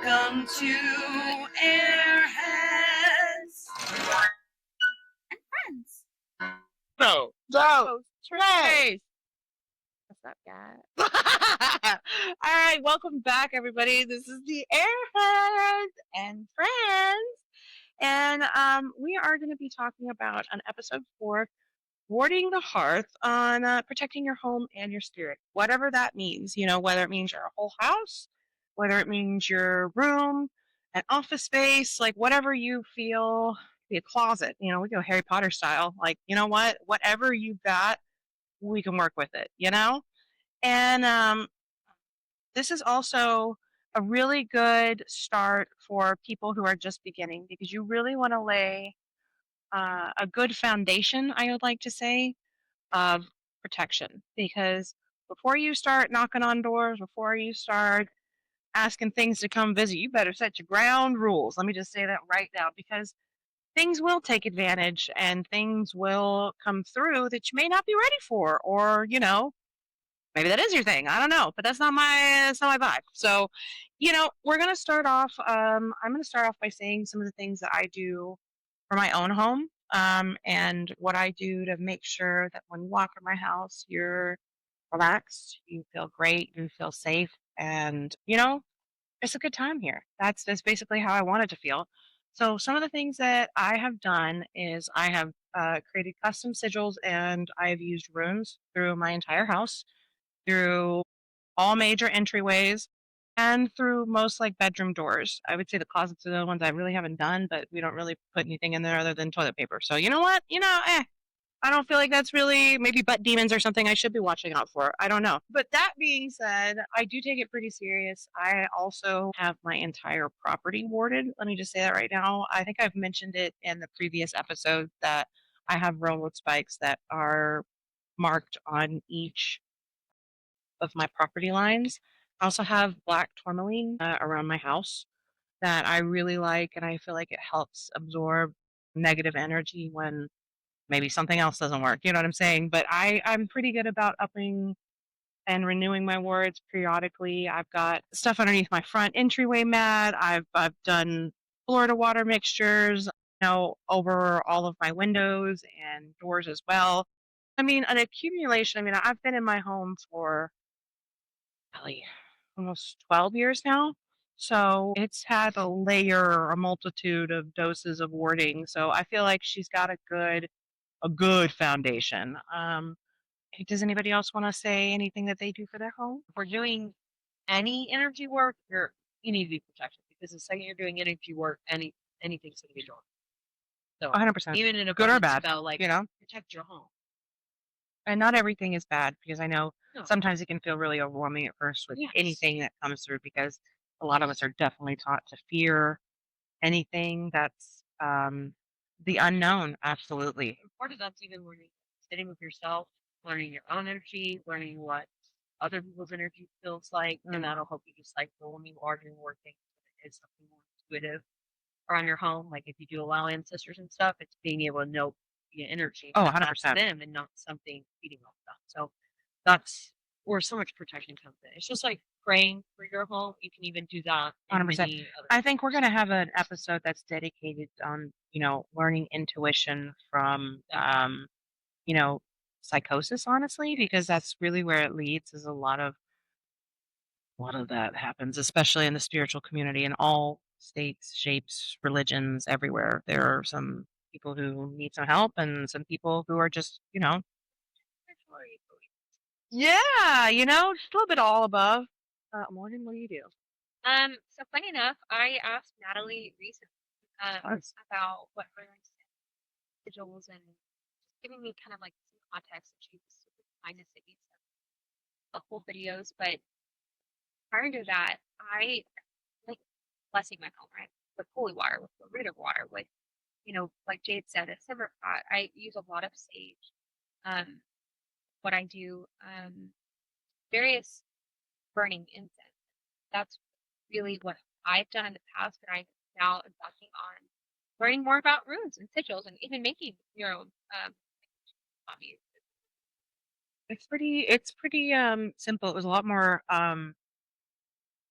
Welcome to Airheads and Friends. No. Trace. What's up, guys? All right, welcome back, everybody. This is the Airheads and Friends, and we are going to be talking about on episode 4, warding the hearth on protecting your home and your spirit, whatever that means. You know, whether it means your whole house, whether it means your room, an office space, like whatever you feel. Be a closet. You know, we go Harry Potter style. Like, you know what? Whatever you've got, we can work with it. You know. And this is also a really good start for people who are just beginning because you really want to lay a good foundation, I would like to say, of protection. Because before you start knocking on doors, before you start asking things to come visit, you better set your ground rules. Let me just say that right now because things will take advantage and things will come through that you may not be ready for, or, you know, maybe that is your thing. I don't know, but that's not my vibe. So, you know, we're gonna start off. I'm gonna start off by saying some of the things that I do for my own home, and what I do to make sure that when you walk in my house, you're relaxed, you feel great, you feel safe, and you know, it's a good time here. That's basically how I want it to feel. So, some of the things that I have done is I have created custom sigils, and I have used runes through my entire house through all major entryways and through most like bedroom doors. I would say the closets are the ones I really haven't done, but we don't really put anything in there other than toilet paper. So you know what? I don't feel like that's really maybe butt demons or something I should be watching out for. I don't know. But that being said, I do take it pretty serious. I also have my entire property warded. Let me just say that right now. I think I've mentioned it in the previous episode that I have railroad spikes that are marked on each of my property lines. I also have black tourmaline around my house that I really like, and I feel like it helps absorb negative energy when maybe something else doesn't work. You know what I'm saying? But I'm pretty good about upping and renewing my wards periodically. I've got stuff underneath my front entryway mat. I've done Florida water mixtures, you know, over all of my windows and doors as well. I mean, an accumulation. I mean, I've been in my home for probably almost 12 years now. So it's had a layer, a multitude of doses of warding. So I feel like she's got a good foundation. Hey, does anybody else want to say anything that they do for their home? If we're doing any energy work, you need to be protected because the second you're doing energy work, anything's going to be wrong. So 100%. even in Good or abundance bad, spell, like you know? protect your home. And not everything is bad because I know No. sometimes it can feel really overwhelming at first with Yes. anything that comes through because a lot of us are definitely taught to fear anything that's the unknown. Absolutely. Part of that's even learning, sitting with yourself, learning your own energy, learning what other people's energy feels like, and that'll help you just like when you are doing more things, it's something more intuitive around your home. Like if you do allow ancestors and stuff, it's being able to know the energy Oh, that that's 100%. them and not something feeding off them. So that's where so much protection comes in. It's just like praying for your home. You can even do that in 100%. many other I think we're going to have an episode that's dedicated on, you know, learning intuition from, you know, psychosis, honestly, because that's really where it leads is a lot of that happens, especially in the spiritual community in all states, shapes, religions, everywhere. There are some people who need some help and some people who are just, you know, yeah, you know, just a little bit all above. Morgan, what do you do? So funny enough, I asked Natalie recently Nice. about what her sigils and just giving me kind of like some context, and she was super kind to send me some helpful videos. But prior to that, I like blessing my home, right? With holy water, with the root of water, with like Jade said, a silver pot. I use a lot of sage. Um, what I do, various burning incense. That's really what I've done in the past, but I'm now embarking on learning more about runes and sigils and even making your own hobbies. It's pretty simple. It was a lot more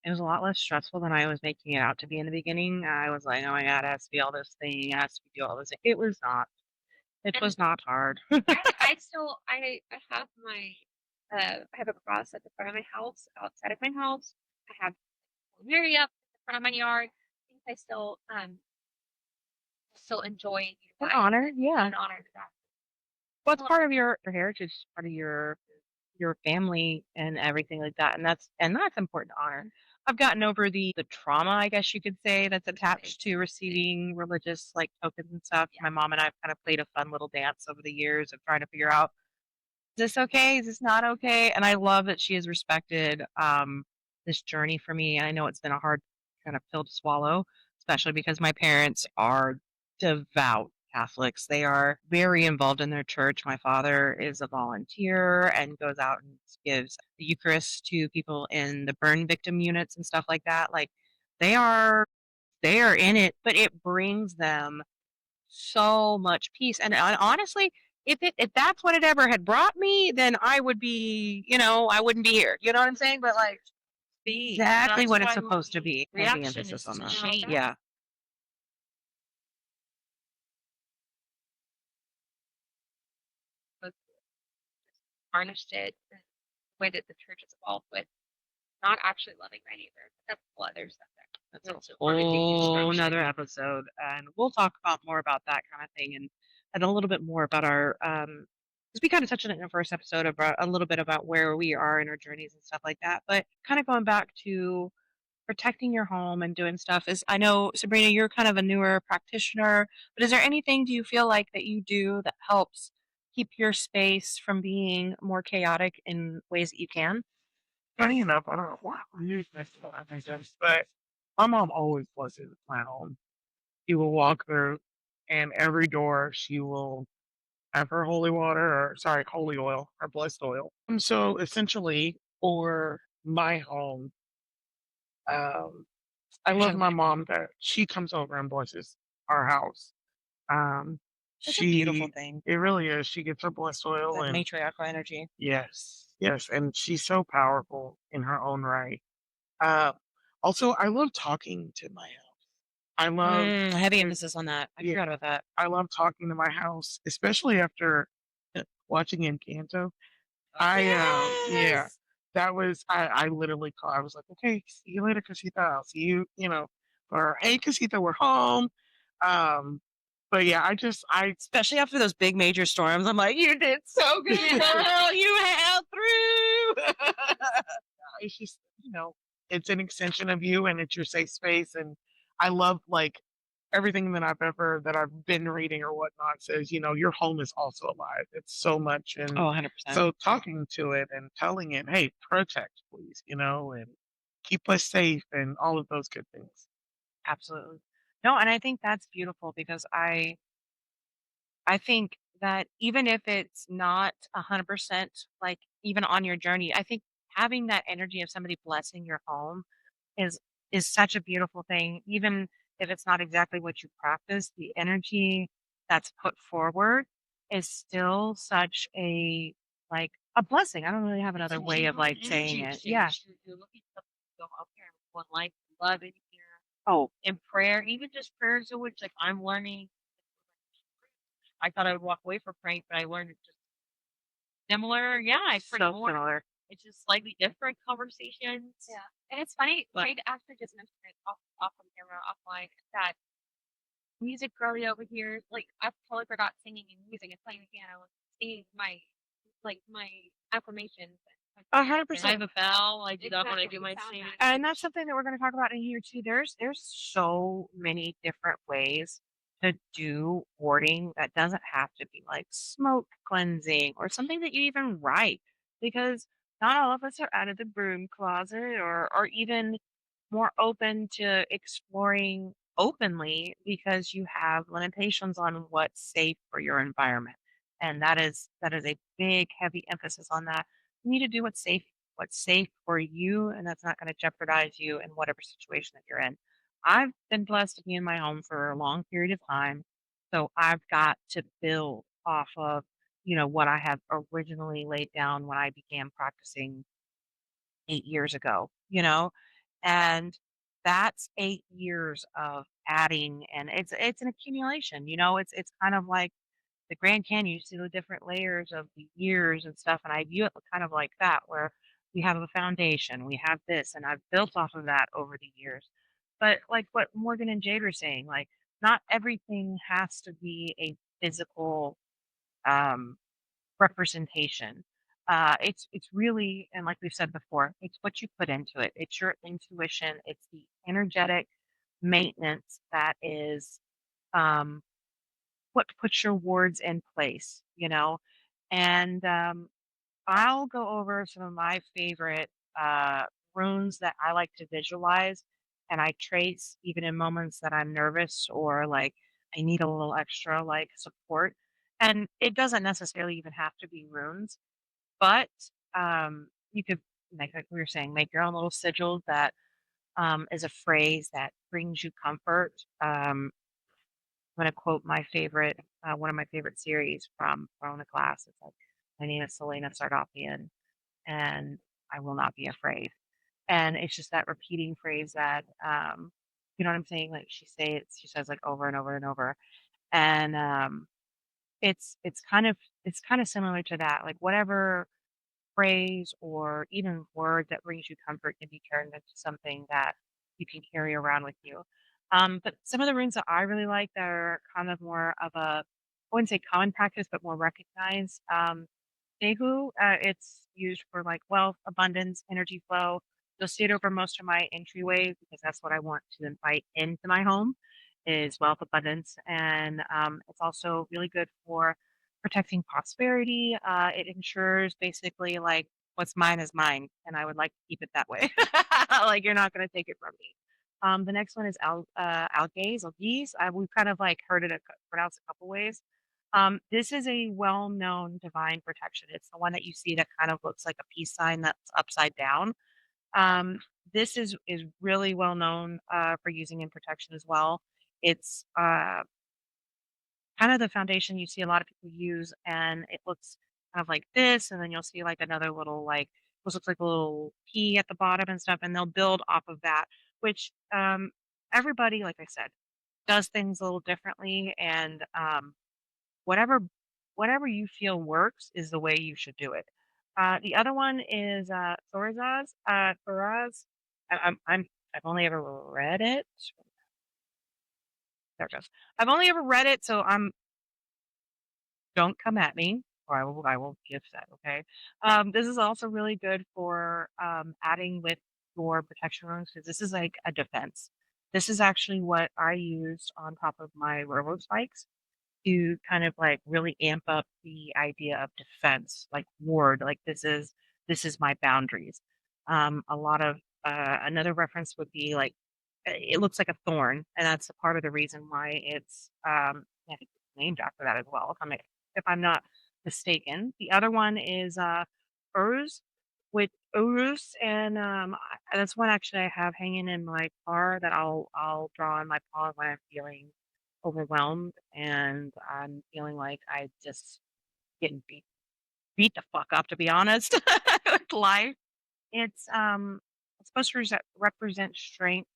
It was a lot less stressful than I was making it out to be in the beginning. I was like, "Oh my god, it has to be all this thing, it has to be do all this." It was not. It And was not hard. I still I have my I have a cross at the front of my house, outside of my house. I have Mary up in the front of my yard. I think I still enjoy An utilizing honor, it yeah. and honor that. Well, it's Well, part of your heritage, part of your family and everything like that, and that's important to honor. I've gotten over the trauma, I guess you could say, that's same, attached to same. receiving religious, like, tokens and stuff. Yeah. My mom and I have kind of played a fun little dance over the years of trying to figure out, "Is this okay? Is this not okay?" And I love that she has respected, this journey for me. I know it's been a hard kind of pill to swallow, especially because my parents are devout Catholics. They are very involved in their church. My father is a volunteer and goes out and gives the Eucharist to people in the burn victim units and stuff like that. Like, they are they are in it, but it brings them so much peace, and honestly, if that's what it ever had brought me, then I would be, I wouldn't be here, you know what I'm saying? But, like, Be. exactly That's what it's why supposed to my be. Heavy reaction emphasis is on to that. No, change. Yeah. that's tarnished it and the way that the church is involved with not actually loving my neighbor. That's a whole other subject. That's a It's a part of whole deconstruction. 'nother episode, and we'll talk about more about that kinda thing and a little bit more about our, 'cause we kinda touched on it in the first episode about a little bit about where we are in our journeys and stuff like that, but kinda going back to protecting your home and doing stuff is I know, Sabrina, you're kind of a newer practitioner, but is there anything do you feel like that you do that helps keep your space from being more chaotic in ways that you can? Funny enough, I don't know why I'm using this, but that makes sense. But my mom always blesses my home. She will walk through, and every door she will have her holy water, or sorry, holy oil, or blessed oil. And so essentially, for my home, um, I love my mom that she comes over and blesses our house. Um, It's a beautiful she, thing, it really is. She gets her blessed oil, that and matriarchal energy. yes, yes, and she's so powerful in her own right. Uh, Also, I love talking to my house. I love Heavy it, emphasis on that. I yeah, forgot about that. I love talking to my house, especially after watching Encanto. Yeah, Yes! that was I literally called. I was like, okay, see you later, Casita. I'll see you, or hey, Casita, we're home. Um, but yeah, I Especially after those big major storms, I'm like, "You did so good, girl. You held through." it's just, it's an extension of you and it's your safe space. And I love like everything that I've been reading or whatnot says, your home is also alive. It's so much. Oh, And 100%. so talking to it and telling it, hey, protect, please, and keep us safe and all of those good things. Absolutely. No, and I think that's beautiful because I think that even if it's not 100%, like, even on your journey, I think having that energy of somebody blessing your home is is such a beautiful thing. Even if it's not exactly what you practice, the energy that's put forward is still such a, like, a blessing. I don't really have It's a another way of, genuine like, saying energy it. Yeah. exchange. You're looking to go up here with one life, love in here, Oh, in prayer, even just prayers of which like I'm learning. I thought I would walk away from praying, but I learned it's just similar. Yeah, I pray so more. similar. It's just slightly different conversations. Yeah. And it's funny, But Jade actually just mentioned it off of camera, offline, that music girly over here, like I totally forgot singing and music and playing the piano and singing my affirmations and and I 100%. have a bell. I do that when I exactly do my sound singing. that. And that's something that we're going to talk about in here too. There's so many different ways to do warding that doesn't have to be like smoke cleansing or something that you even write because not all of us are out of the broom closet or even more open to exploring openly because you have limitations on what's safe for your environment. And that is a big heavy emphasis on that. You need to do what's safe for you and that's not going to jeopardize you in whatever situation that you're in. I've been blessed to be in my home for a long period of time. So I've got to build off of, what I have originally laid down when I began practicing 8 years ago, And that's 8 years of adding, and it's an accumulation. It's kind of like the Grand Canyon. You see the different layers of the years and stuff, and I view it kind of like that, where we have a foundation, we have this, and I've built off of that over the years. But like what Morgan and Jade were saying, like not everything has to be a physical um, representation. It's really, and like we've said before, it's what you put into it. It's your intuition. It's the energetic maintenance that is um, what puts your wards in place, And I'll go over some of my favorite uh, runes that I like to visualize, and I trace even in moments that I'm nervous or like I need a little extra like support. And it doesn't necessarily even have to be runes, but you could, like we were saying, make your own little sigil that is a phrase that brings you comfort. I'm going to quote my favorite, one of my favorite series from Throne of Glass. It's like, my name is Selena Sardopian, and I will not be afraid. And it's just that repeating phrase that, you know what I'm saying? Like she says like over and over and over. And it's it's kind of it's kind of similar to that. Like whatever phrase or even word that brings you comfort can be turned into something that you can carry around with you. But some of the runes that I really like that are kind of more of a, I wouldn't say common practice, but more recognized. Dehu, it's used for like wealth, abundance, energy flow. You'll see it over most of my entryways because that's what I want to invite into my home is wealth, abundance, and it's also really good for protecting prosperity. It ensures basically like what's mine is mine, and I would like to keep it that way. Like you're not going to take it from me. The next one is algaze, algaze. We've kind of like heard it pronounced a couple ways. This is a well-known divine protection. It's the one that you see that kind of looks like a peace sign that's upside down. Um, this is really well known for using in protection as well. It's kind of the foundation you see a lot of people use, and it looks kind of like this, and then you'll see like another little like this looks like a little P at the bottom and stuff, and they'll build off of that. Which everybody, like I said, does things a little differently, and whatever whatever you feel works is the way you should do it. The other one is Thorazaz. Thoraz. I've only ever read it. There it goes. I've only ever read it, so don't come at me, or I will give that. Okay. This is also really good for adding with your protection runes because this is like a defense. This is actually what I used on top of my railroad spikes to kind of like really amp up the idea of defense, like ward, like this is my boundaries. A lot of another reference would be like it looks like a thorn, and that's a part of the reason why it's I think it's named after that as well. If I'm not mistaken. The other one is Uruz with Urus, and that's one actually I have hanging in my car that I'll draw on my paw when I'm feeling overwhelmed and I'm feeling like I just getting beat the fuck up, to be honest, with life. It's supposed to represent strength.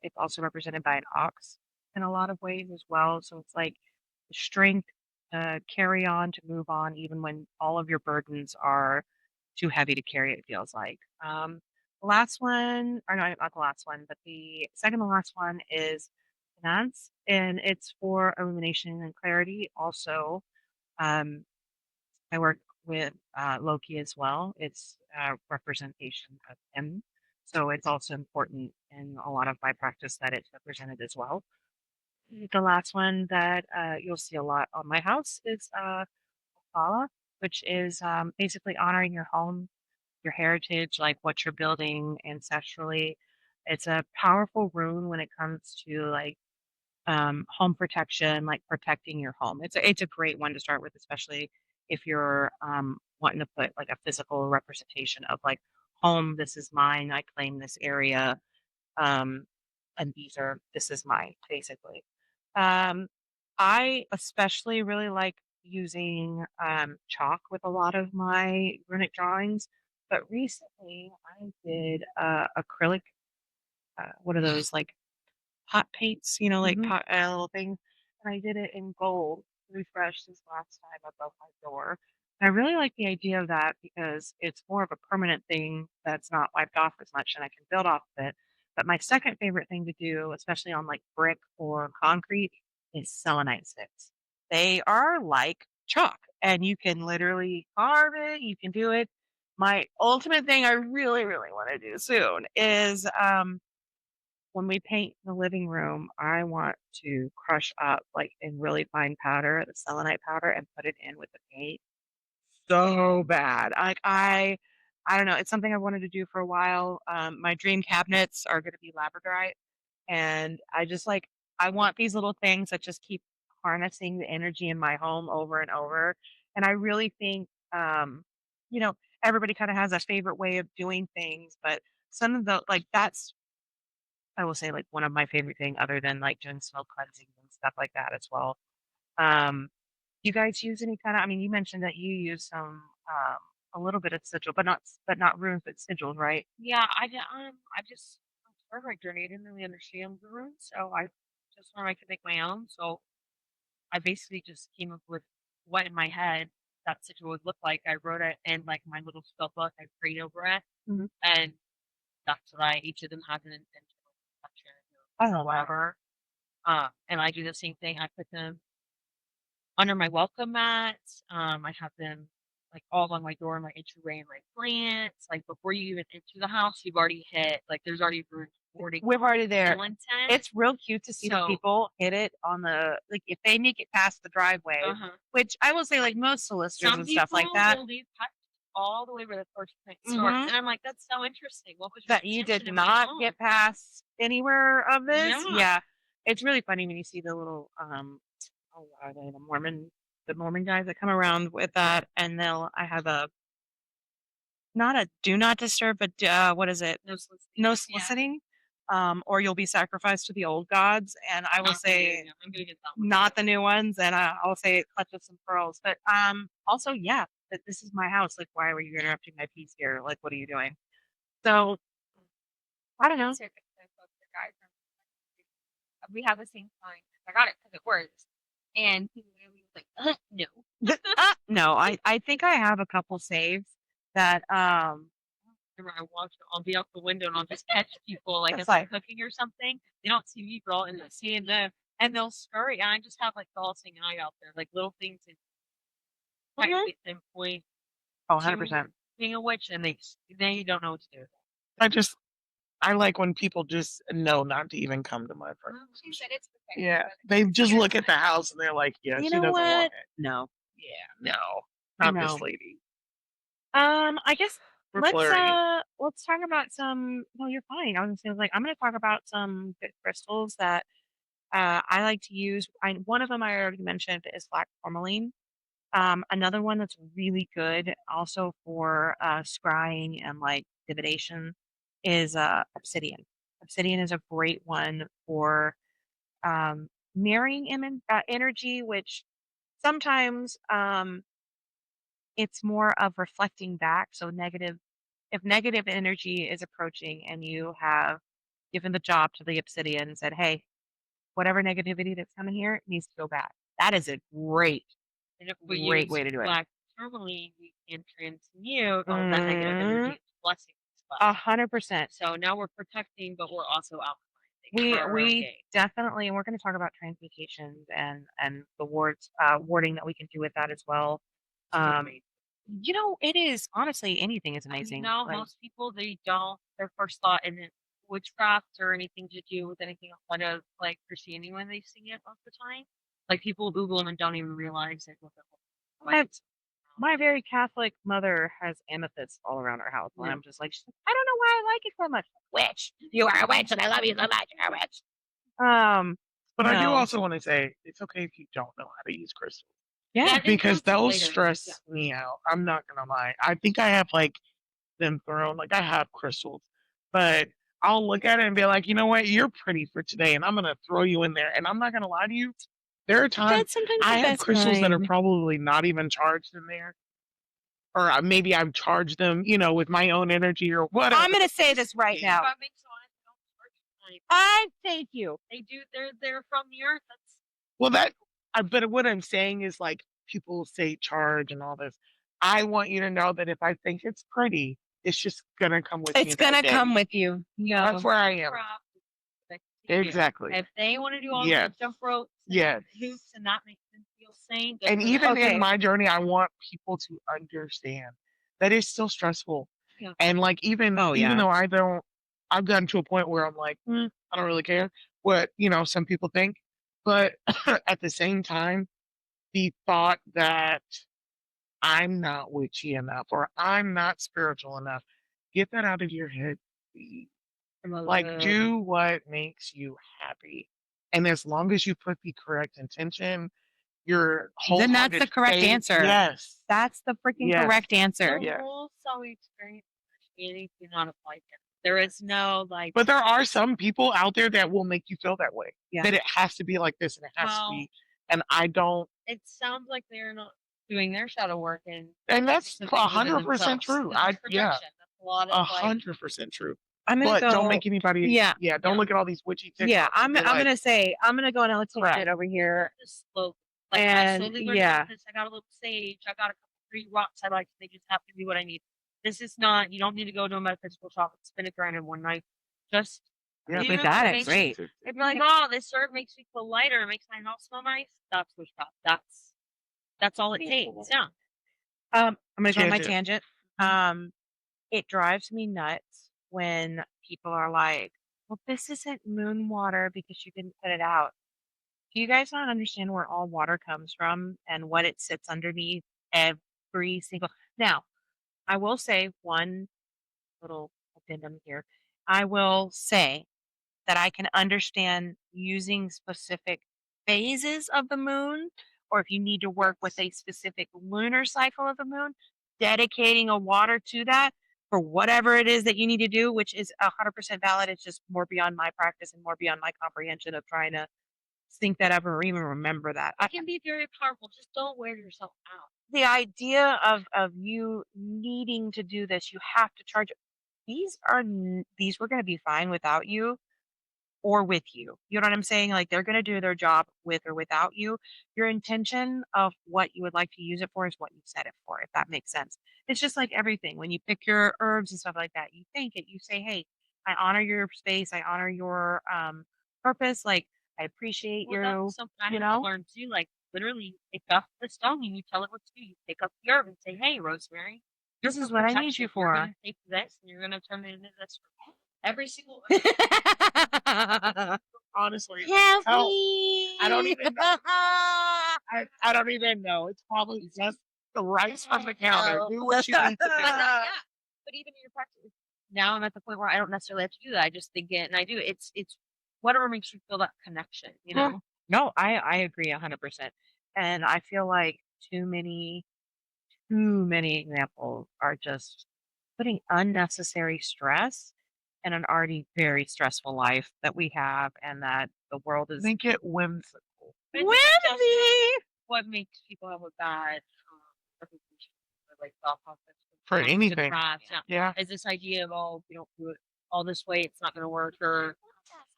It's also represented by an ox in a lot of ways as well. So it's like the strength to carry on, to move on, even when all of your burdens are too heavy to carry, it feels like. The last one, or no, not the last one, but the second to last one is finance, and it's for illumination and clarity. Also, um, I work with Loki as well. It's a representation of him. So it's also important in a lot of my practice that it's represented as well. The last one that you'll see a lot on my house is Kala, which is basically honoring your home, your heritage, like what you're building ancestrally. It's a powerful rune when it comes to like home protection, like protecting your home. It's a great one to start with, especially if you're wanting to put like a physical representation of like home. This is mine. I claim this area, um, and this is mine, basically. Um, I especially really like using chalk with a lot of my runic drawings, but recently I did acrylic what are those, like hot paints, you know, like Mhm. pot, little thing. And I did it in gold refresh this last time above my door. And I really like the idea of that because it's more of a permanent thing that's not wiped off as much and I can build off of it. But my second favorite thing to do, especially on like brick or concrete, is selenite sticks. They are like chalk and you can literally carve it, you can do it. My ultimate thing I really, really want to do soon is when we paint the living room, I want to crush up like in really fine powder, the selenite powder, and put it in with the paint. So bad. Like I don't know. It's something I wanted to do for a while. My dream cabinets are going to be labradorite, and I just like I want these little things that just keep harnessing the energy in my home over and over. And I really think, you know, everybody kind of has a favorite way of doing things, but some of the like that's I will say, like, one of my favorite thing other than, like, doing smoke cleansing and stuff like that as well. Um, you guys use any kinda I mean, you mentioned that you use some, a little bit of sigil, but not runes, but sigils, right? Yeah, I just for my journey, I didn't really understand the runes, so I just wanted I could make my own. So I basically just came up with what in my head that situation would look like. I wrote it in like my little spell book. I prayed over it, Mhm. and that's what I. Each of them has an intentional reflection Oh, or wow. whatever. And I do the same thing. I put them under my welcome mats. I have them like all along my door, my entryway, and my plants. Like before you even enter the house, you've already hit like there's already room recording We're already there. intent. It's real cute to see the So- people hit it on the like, if they make it past the driveway, which I will say, like, most solicitors Some and stuff like people that will leave all the way where the first print starts, Mhm. and I'm like, that's so interesting. What was your that you did intention in my not home? get past anywhere of this. Yeah. Yeah. It's really funny when you see the little oh, what are they? The Mormon guys that come around with that and I have a not a do not disturb, but what is it? No soliciting. No Yeah. soliciting. Or you'll be sacrificed to the old gods. And I will Not the new- say I'm gonna get that one. not the new ones, and I'll say it clutches some pearls. But also yeah, that this is my house. Like, why were you interrupting my peace here? Like, what are you doing? So I don't know. We have the same sign. I got it because it works. And he literally was like, no. No, I think I have a couple saves that Remember, I'll be out the window and I'll just catch people like It's if I'm like- cooking or something. They don't see me, girl, and they're seeing them, and they'll scurry. And I just have like the all seeing eye out there, like little things that technically pinpoint oh 100%. being a witch, and they don't know what to do. I like when people just know not to even come to my front. She said it's okay. Yeah, they just look at the house and they're like, "Yeah, You she know doesn't want what? it." No. Yeah, no, not this No. lady. I guess We're let's blurry. let's talk about some no, you're fine. I was gonna say like I'm gonna talk about some good crystals that I like to use. One of them I already mentioned is black tourmaline. Another one that's really good also for scrying and like divination is obsidian. Obsidian is a great one for mirroring energy, which sometimes it's more of reflecting back. So if negative energy is approaching and you have given the job to the obsidian and said, hey, whatever negativity that's coming here needs to go back. That is a great And if we Great use way to do it. black tourmaline, we can transmute all that negative energy into blessings as well. 100%. So now we're protecting, but we're also alchemizing. We for our own gain. definitely, and we're going to talk about transmutations and the warding that we can do with that as well. You know, it is honestly anything is amazing. No, Like, most people they don't. Their first thought isn't witchcraft or anything to do with anything outside of like Christianity when they see it most of the time. Like people Google them and don't even realize it. my very Catholic mother has amethysts all around her house, and Yeah. I'm just like, she's like, I don't know why I like it so much. Witch, you are a witch, and I love you so much. You're a witch. But I do no. also want to say it's okay if you don't know how to use crystals. Yeah, Because they'll later. stress Yeah. me out. I'm not gonna lie. I think I have like them thrown. Like I have crystals, but I'll look at it and be like, you know what, you're pretty for today, and I'm gonna throw you in there. And I'm not gonna lie to you. There are times that's sometimes I the have best crystals that are kind. probably not even charged in there, or maybe I've charged them, with my own energy or whatever. I'm going to say this right now. I thank you. They do. They're from the earth. That's Well, but what I'm saying is like people say charge and all this. I want you to know that if I think it's pretty, it's just gonna come with me. It's gonna that come day. with you. Yeah. That's where I am. crap. That they do. Exactly. If they want to do all Yes. the jump ropes, and Yes. hoops, and that makes them feel sane. good And for even them. Okay. in my journey, I want people to understand that it's still stressful. Yeah. And like even Oh, yeah. though I've gotten to a point where I'm like, I don't really care what some people think. But at the same time, the thought that I'm not witchy enough or I'm not spiritual enough, get that out of your head, please. Like, do what makes you happy. And as long as you put the correct intention, your whole Then that's the correct answer. Yes. That's the freaking Yes. correct answer. The Yeah. rules so experience Christianity do not apply here. There is no like. But there are some people out there that will make you feel that way. Yeah. That it has to be like this and it has to be. And I don't. It sounds like they're not doing their shadow work, and that's because they believe in 100% themselves. true. That's projection. That's a lot of like. 100% true. I'm gonna But go. don't make anybody. Yeah. Yeah. Don't look at all these witchy TikToks. Yeah, and I'm be like, gonna say I'm gonna go on a Correct. tangent over here. Just slowly. Like, I And, slowly learned yeah. this. I got a little sage. I got a couple 3 rocks I like. They just happen to be what I need. This is not. You don't need to go to a metaphysical shop and spin a grand in one night. Just. Yeah, do With what that, makes it's you- great. They'd be like, "Oh, this herb makes me feel lighter. It makes my house smell nice." That's witchcraft. That's all it takes. Yeah. I'm gonna go on my Tangent. tangent. It drives me nuts when people are like, "Well, this isn't moon water because you didn't put it out." Do you guys not understand where all water comes from and what it sits underneath every single? Now, I will say one little addendum here. I will say that I can understand using specific phases of the moon, or if you need to work with a specific lunar cycle of the moon, dedicating a water to that for whatever it is that you need to do, which is 100% valid. It's just more beyond my practice and more beyond my comprehension of trying to think that up or even remember that. It can be very powerful. Just don't wear yourself out. The idea of you needing to do this, you have to charge. These were going to be fine without you or with you. You know what I'm saying? Like they're going to do their job with or without you. Your intention of what you would like to use it for is what you set it for, if that makes sense. It's just like everything. When you pick your herbs and stuff like that, you think it, you say, hey, I honor your space, I honor your purpose, like I appreciate Well, you. that's something I you had to know? learn too. Like literally, pick up the stone and you tell it what to do. You pick up the herb and say, "Hey, Rosemary, This is what I need you You're for. gonna take this and you're gonna turn it into this." Every single. Honestly, Help help. me. I don't even know. I don't even know. It's probably just the rice from the counter. Do what you need to But do. yeah, but even in your practice, now I'm at the point where I don't necessarily have to do that. I just think it and I do. It's whatever makes you feel that connection. You know. No, I agree 100%. And I feel like too many examples are just putting unnecessary stress in an already very stressful life that we have and that the world is Make it whimsical. But I think it's also whimsy. what makes people have a bad reputation for like thought process For when it comes to anything. crafts. Yeah. Yeah. Is this idea of if you don't do it all this way, it's not going to work, or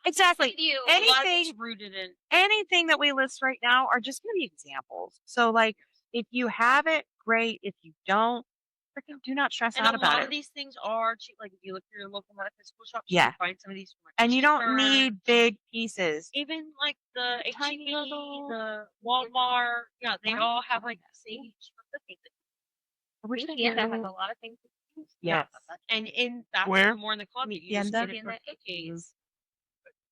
Exactly. You. a lot of it's Anything rooted in. anything that we list right now are just going to be examples. So like if you have it, great. If you don't, freaking do not stress And out a about lot it. of these things are cheap. Like if you look at your local metaphysical shop, you Yeah. can find some of these. For much And you don't cheaper. need big pieces. Even like the Tiny HEB, little- the Walmart, yeah, they Right. all have like sage for cooking. Tienda has a lot of things to use. Yes. And in that's Where? more in the club. You just Tienda? get it for cookies.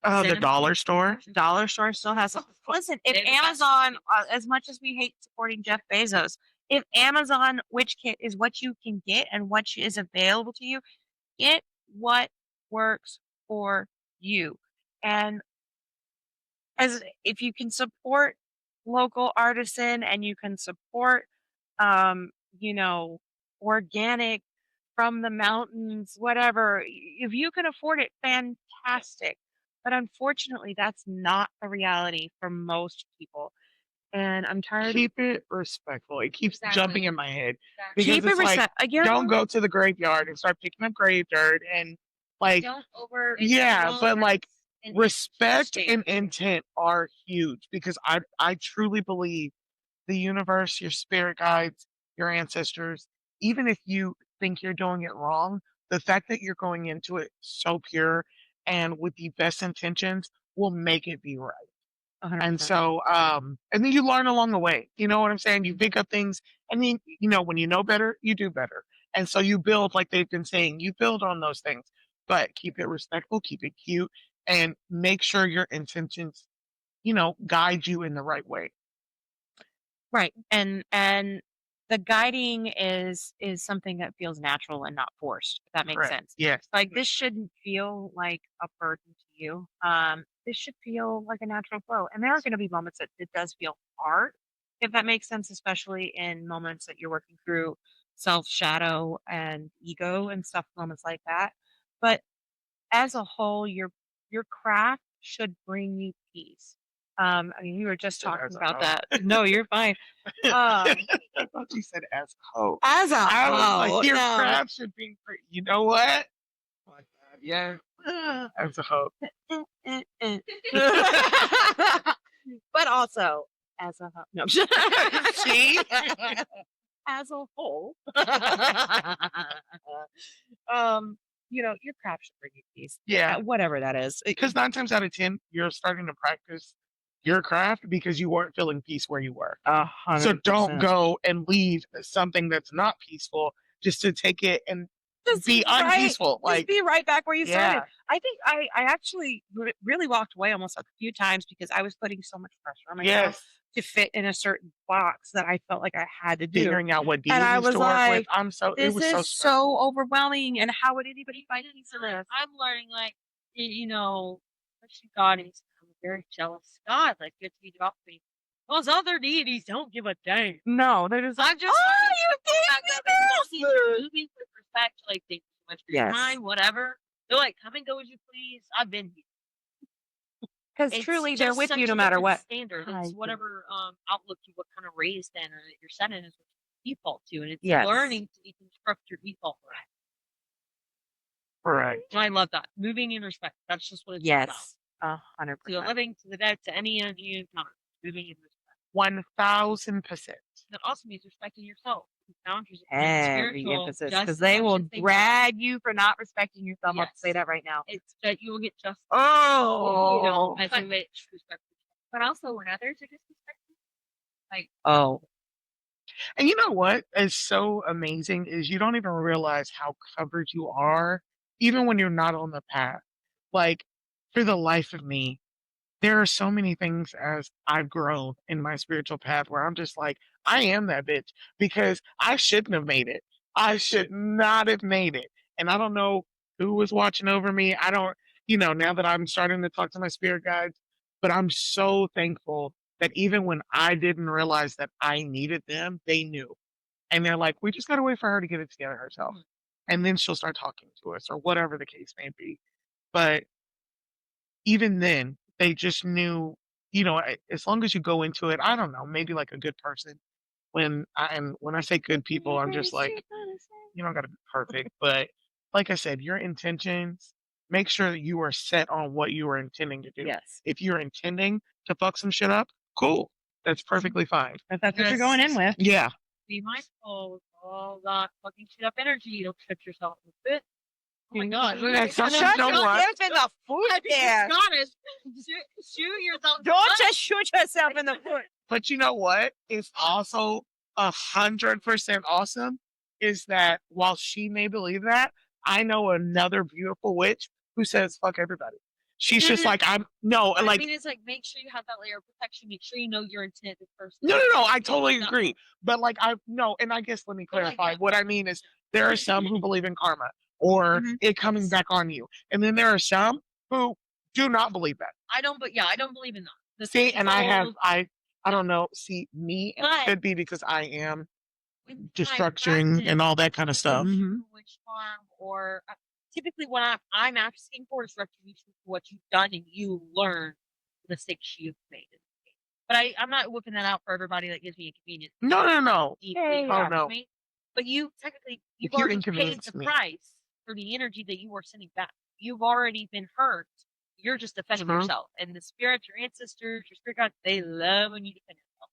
The Cinnamon. dollar store. Dollar store still has some. Listen, if They're the best. Amazon, as much as we hate supporting Jeff Bezos, if Amazon Witch Kit is what you can get and what is available to you, get what works for you. And as if you can support local artisan and you can support, organic from the mountains, whatever, if you can afford it, fantastic. But unfortunately, that's not the reality for most people. And I'm tired. Keep it respectful. It keeps Exactly. jumping in my head. Exactly. Because Keep it it's like, respect. don't go to the graveyard and start picking up grave dirt and like, Don't over. yeah, don't but like, And Respect stay and up there. intent are huge because I truly believe the universe, your spirit guides, your ancestors, even if you think you're doing it wrong, the fact that you're going into it so pure and with the best intentions will make it be right. And 100%. so, and then you learn along the way. You know what I'm saying? You pick up things, and then, when you know better, you do better. And so you build, like they've been saying, you build on those things, but keep it respectful, keep it cute, and make sure your intentions, guide you in the right way. Right. And the guiding is something that feels natural and not forced, if that makes Correct. sense. Yes. Like this shouldn't feel like a burden to you. This should feel like a natural flow. And there are going to be moments that it does feel hard, if that makes sense, especially in moments that you're working through self shadow and ego and stuff, moments like that. But as a whole, your craft should bring you peace. I mean, we were just Said talking as a about hoe. that. No, you're fine. I thought you said as a hoe. As a I was hoe, like, your no. craft should be free. You know what? Like that. Yeah. As a hoe. But also as a hoe. No. See? As a whole. Your craft should bring you peace. Yeah. Whatever that is. Because 9 times out of 10, you're starting to practice your craft because you weren't feeling peace where you were. 100%. So don't go and leave something that's not peaceful just to take it and be unpeaceful. Just be right back where you started. Yeah. I think I actually really walked away almost a few times because I was putting so much pressure on myself Yes. to fit in a certain box that I felt like I had to do. Figuring out what And I demons was to work with. like, It this was is so so overwhelming. And how would anybody find peace in this? I'm learning, especially God is I'm a very jealous God. Like, gets me off me. Those other deities don't give a damn. No, they're just like, I'm just you moving with respect. Like, thank you so much for your Yes. time, whatever. They're like, come and go as you please. I've been here. because It's truly they're just with such you a no matter different what. standard. I It's agree. whatever outlook you were kind of raised in or that you're set in is what you default to, and it's Yes. learning to deconstruct your default. Correct. And I love that. Moving in respect. That's just what it's all about. Yes, 100%. To the living, to the dead, to any energy you encounter. Moving in respect. 1000%. That also means respecting yourself. Boundaries are Heavy spiritual. emphasis just because as they much will as they drag you for not respecting yourself. I'll say Yes. that right now. It's that you will get just Oh. as a bitch respect. But also when others are disrespectful, like Oh, And you know what is so amazing is you don't even realize how covered you are, even when you're not on the path. Like, for the life of me, there are so many things as I've grown in my spiritual path where I'm just like, I am that bitch because I shouldn't have made it. I should not have made it. And I don't know who was watching over me. I don't, now that I'm starting to talk to my spirit guides, but I'm so thankful that even when I didn't realize that I needed them, they knew. And they're like, we just got to wait for her to get it together herself. And then she'll start talking to us or whatever the case may be. But even then, they just knew, as long as you go into it, I don't know, maybe like a good person. When I say good people, I'm just like, you don't got to be perfect. But like I said, your intentions, make sure that you are set on what you are intending to do. yes. If you're intending to fuck some shit up, cool. That's perfectly fine. If that's what you're going in with. Yeah. Be mindful of all that fucking shit up energy. Don't shut yourself in the foot. Oh my god. That's Shut something your you don't want. lips in the foot there. Honest. Shoot yourself. Don't just shoot yourself in the foot. But you know what is also 100% awesome is that while she may believe that, I know another beautiful witch who says fuck everybody. She's just like I like mean, it's like make sure you have that layer of protection. Make sure you know your intent is first. no, I totally agree. But like and I guess let me clarify. What I mean is there are some who believe in karma or it coming back on you, and then there are some who do not believe that. I don't believe in that. The See, and I people- don't know. See, me it But- could be because I am with my destructuring practice, and all that kind of stuff. Witch farm or typically what I'm asking for is retribution for what you've done and you learn the mistakes you've made. But I'm not whipping that out for everybody that gives me inconvenience. No. Deeply Oh, no. me. But you've If you already paid inconvenience the me. price for the energy that you are sending back. You've already been hurt you're just defending True. yourself. And the spirits, your ancestors, your spirit guides, they love when you defend yourself.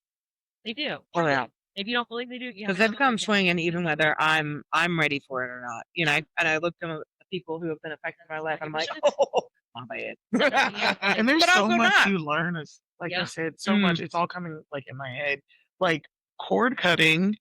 They do. Oh yeah. truly. If you don't believe they do, you Because have they've another come example. swinging even whether I'm ready for it or not. You know, and I look at the people who have been affected by my life, I'm like, oh, my bad. And there's But so also much not. you learn. As like I Yeah. said, so much. It's all coming like in my head, like cord cutting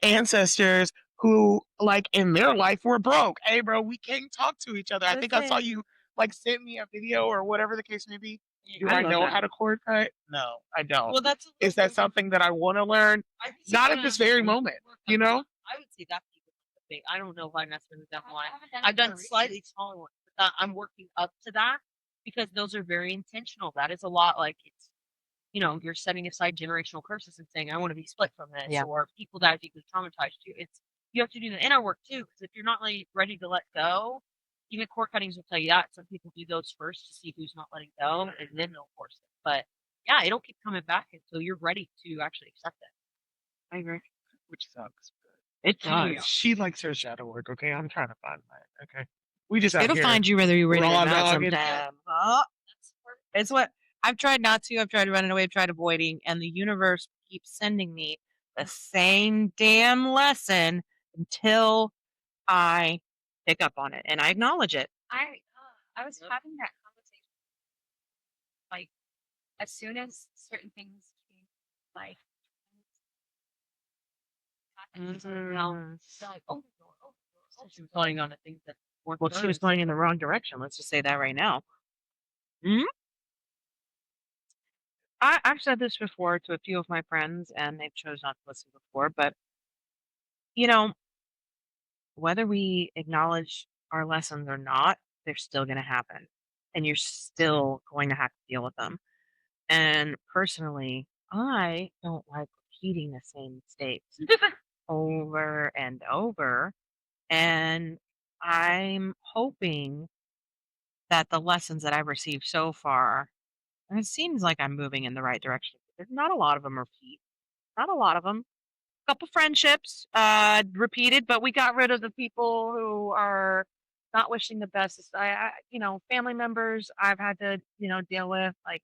ancestors who like in their life were broke. Hey, bro, we can't talk to each other. I think I saw Listen. you like send me a video or whatever the case may be. Do I I love know that. how to cord cut? No, I don't. Well, that's Is that something that I want to learn? I think Not you at this can very work moment, up you know? I would say that's even the thing. I don't know if I'm necessarily that one. haven't done I've it for done research. slightly smaller ones, but I'm working up to that because those are very intentional. That is a lot like it's, you know, you're setting aside generational curses and saying, I want to be split from this, Yeah. or people that I think have traumatized you. It's, you have to do the inner work too, because if you're not really ready to let go, even core cuttings will tell you that. Some people do those first to see who's not letting go, and then they'll force it. But yeah, it'll keep coming back until you're ready to actually accept it. I agree. Which sucks. It Yeah. does. She likes her shadow work, okay? I'm trying to find mine, okay? We just out It'll here find you whether you're ready or raw not dogging. sometime. Huh? It's what I've tried not to. I've tried running away. I've tried avoiding, and the universe keeps sending me the same damn lesson until I pick up on it and I acknowledge it. I was having that conversation like as soon as certain things came like like oh So she was falling on the things that weren't Well, she was hers. going in the wrong direction. Let's just say that right now. Hmm? I've said this before to a few of my friends, and they've chose not to listen before. But you know, whether we acknowledge our lessons or not, they're still going to happen, and you're still going to have to deal with them. And personally, I don't like repeating the same mistakes over and over. And I'm hoping that the lessons that I've received so far, and it seems like I'm moving in the right direction. There's not a lot of them repeat. Not a lot of them. A couple friendships repeated, but we got rid of the people who are not wishing the best. You know, family members I've had to, you know, deal with. Like